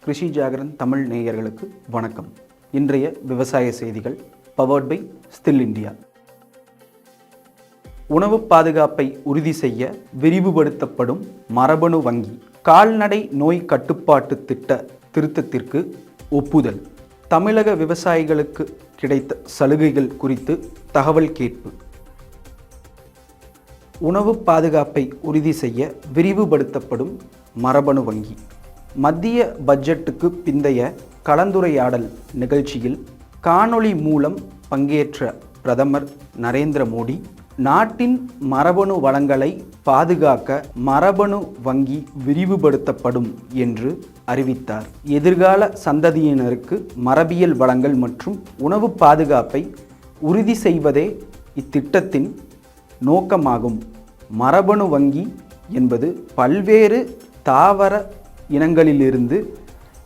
கிருஷி ஜாகரன் தமிழ் நேயர்களுக்கு வணக்கம். இன்றைய விவசாய செய்திகள் பவர்ட் பை ஸ்டில் இந்தியா. உணவு பாதுகாப்பை உறுதி செய்ய விரிவுபடுத்தப்படும் மரபணு வங்கி கால்நடை நோய் கட்டுப்பாட்டு திட்ட திருத்தத்திற்கு ஒப்புதல். தமிழக விவசாயிகளுக்கு கிடைத்த சலுகைகள் குறித்து தகவல் கேட்பு. உணவு பாதுகாப்பை உறுதி செய்ய விரிவுபடுத்தப்படும் மரபணு வங்கி. மத்திய பட்ஜெட்டுக்கு பிந்தைய கலந்துரையாடல் நிகழ்ச்சியில் காணொளி மூலம் பங்கேற்ற பிரதமர் நரேந்திர மோடி, நாட்டின் மரபணு வளங்களை பாதுகாக்க மரபணு வங்கி விரிவுபடுத்தப்படும் என்று அறிவித்தார். எதிர்கால சந்ததியினருக்கு மரபியல் வளங்கள் மற்றும் உணவு பாதுகாப்பை உறுதி செய்வதே இத்திட்டத்தின் நோக்கமாகும். மரபணு வங்கி என்பது பல்வேறு தாவர இனங்களிலிருந்து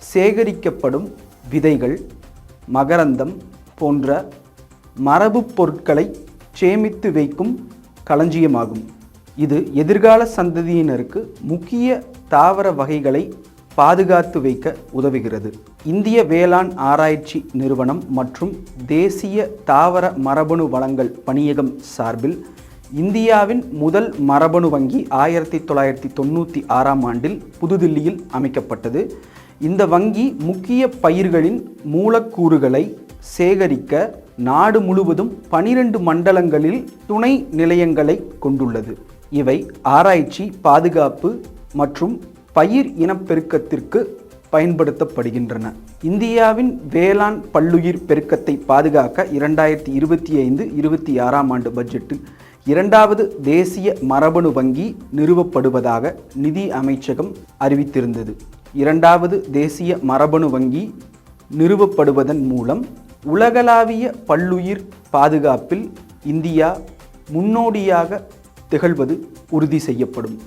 சேகரிக்கப்படும் விதைகள், மகரந்தம் போன்ற மரபு பொருட்களை சேமித்து வைக்கும் களஞ்சியமாகும். இது எதிர்கால சந்ததியினருக்கு முக்கிய தாவர வகைகளை பாதுகாத்து வைக்க உதவுகிறது. இந்திய வேளாண் ஆராய்ச்சி நிறுவனம் மற்றும் தேசிய தாவர மரபணு வளங்கள் பணியகம் சார்பில் இந்தியாவின் முதல் மரபணு வங்கி 1996ஆம் ஆண்டில் புதுதில்லியில் அமைக்கப்பட்டது. இந்த வங்கி முக்கிய பயிர்களின் மூலக்கூறுகளை சேகரிக்க நாடு முழுவதும் 12 மண்டலங்களில் துணை நிலையங்களை கொண்டுள்ளது. இவை ஆராய்ச்சி, பாதுகாப்பு மற்றும் பயிர் இனப்பெருக்கத்திற்கு பயன்படுத்தப்படுகின்றன. இந்தியாவின் வேளாண் பல்லுயிர் பெருக்கத்தை பாதுகாக்க 2025-26ஆம் ஆண்டு பட்ஜெட்டில் 2வது தேசிய மரபணு வங்கி நிறுவப்படுவதாக நிதி அமைச்சகம் அறிவித்திருந்தது. 2வது தேசிய மரபணு வங்கி நிறுவப்படுவதன் மூலம் உலகளாவிய பல்லுயிர் பாதுகாப்பில் இந்தியா முன்னோடியாக திகழ்வது உறுதி செய்யப்படும்.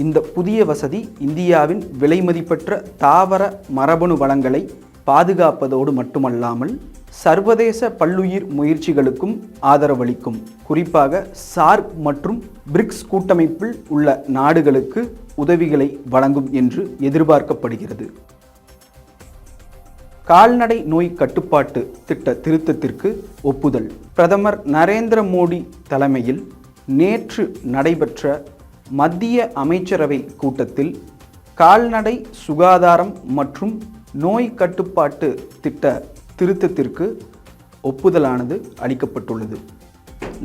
இந்த புதிய வசதி இந்தியாவின் விலைமதிப்பற்ற தாவர மரபணு வளங்களை பாதுகாப்பதோடு மட்டுமல்லாமல் சர்வதேச பல்லுயிர் முயற்சிகளுக்கும் ஆதரவளிக்கும். குறிப்பாக சார்க் மற்றும் பிரிக்ஸ் கூட்டமைப்பில் உள்ள நாடுகளுக்கு உதவிகளை வழங்கும் என்று எதிர்பார்க்கப்படுகிறது. கால்நடை நோய் கட்டுப்பாட்டு திட்ட திருத்தத்திற்கு ஒப்புதல். பிரதமர் நரேந்திர மோடி தலைமையில் நேற்று நடைபெற்ற மத்திய அமைச்சரவை கூட்டத்தில் கால்நடை சுகாதாரம் மற்றும் நோய் கட்டுப்பாட்டு திட்ட திருத்தத்திற்கு ஒப்புதலானது அளிக்கப்பட்டுள்ளது.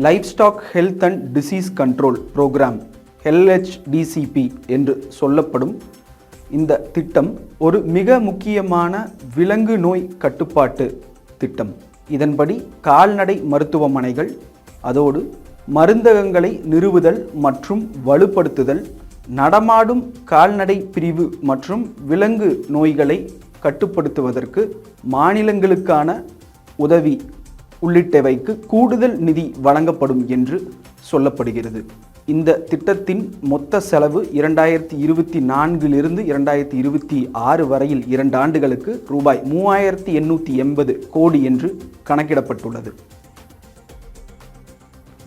Livestock health and disease control program LHDCP என்று சொல்லப்படும் இந்த திட்டம் ஒரு மிக முக்கியமான விலங்கு நோய் கட்டுப்பாட்டு திட்டம். இதன்படி கால்நடை மருத்துவமனைகள், அதோடு மருந்தகங்களை நிறுவுதல் மற்றும் வலுப்படுத்துதல், நடமாடும் கால்நடை பிரிவு மற்றும் விலங்கு நோய்களை கட்டுப்படுத்துவதற்கு மாநிலங்களுக்கான உதவி உள்ளிட்டவைக்கு கூடுதல் நிதி வழங்கப்படும் என்று சொல்லப்படுகிறது. இந்த திட்டத்தின் மொத்த செலவு 2024 2026 வரையில் 2 ஆண்டுகளுக்கு ரூபாய் 3880 கோடி என்று கணக்கிடப்பட்டுள்ளது.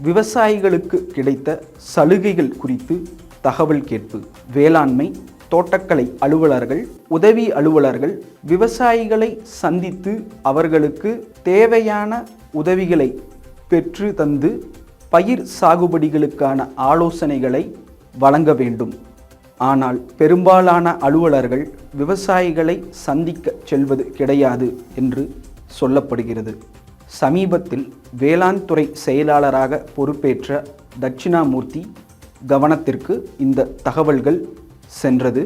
விவசாயிகளுக்கு கிடைத்த சலுகைகள் குறித்து தகவல் கேட்பு. வேளாண்மை, தோட்டக்கலை அலுவலர்கள், உதவி அலுவலர்கள் விவசாயிகளை சந்தித்து அவர்களுக்கு தேவையான உதவிகளை பெற்று தந்து பயிர் சாகுபடிகளுக்கான ஆலோசனைகளை வழங்க வேண்டும். ஆனால் பெரும்பாலான அலுவலர்கள் விவசாயிகளை சந்திக்க செல்வது கிடையாது என்று சொல்லப்படுகிறது. சமீபத்தில் வேளாண் துறை செயலாளராக பொறுப்பேற்ற தட்சிணாமூர்த்தி கவனத்திற்கு இந்த தகவல்கள் சென்றது.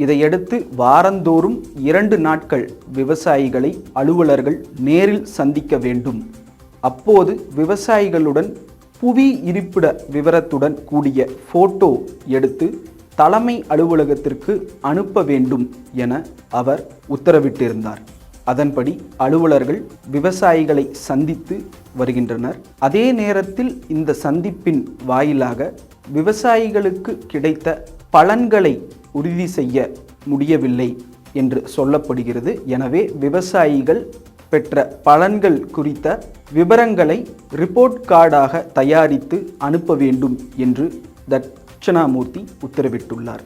இதையடுத்து வாரந்தோறும் 2 நாட்கள் விவசாயிகளை அலுவலர்கள் நேரில் சந்திக்க வேண்டும். அப்போது விவசாயிகளுடன் புவி இருப்பிட விவரத்துடன் கூடிய போட்டோ எடுத்து தலைமை அலுவலகத்திற்கு அனுப்ப வேண்டும் என அவர் உத்தரவிட்டிருந்தார். அதன்படி அலுவலர்கள் விவசாயிகளை சந்தித்து வருகின்றனர். அதே நேரத்தில் இந்த சந்திப்பின் வாயிலாக விவசாயிகளுக்கு கிடைத்த பலன்களை உறுதி செய்ய முடியவில்லை என்று சொல்லப்படுகிறது. எனவே விவசாயிகள் பெற்ற பலன்கள் குறித்த விவரங்களை ரிப்போர்ட் கார்டாக தயாரித்து அனுப்ப வேண்டும் என்று தட்சிணாமூர்த்தி உத்தரவிட்டுள்ளார்.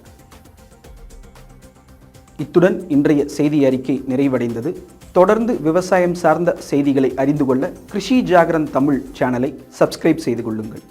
இத்துடன் இன்றைய செய்தி அறிக்கை நிறைவடைந்தது. தொடர்ந்து விவசாயம் சார்ந்த செய்திகளை அறிந்து கொள்ள கிருஷி ஜாகரன் தமிழ் சேனலை சப்ஸ்கிரைப் செய்து கொள்ளுங்கள்.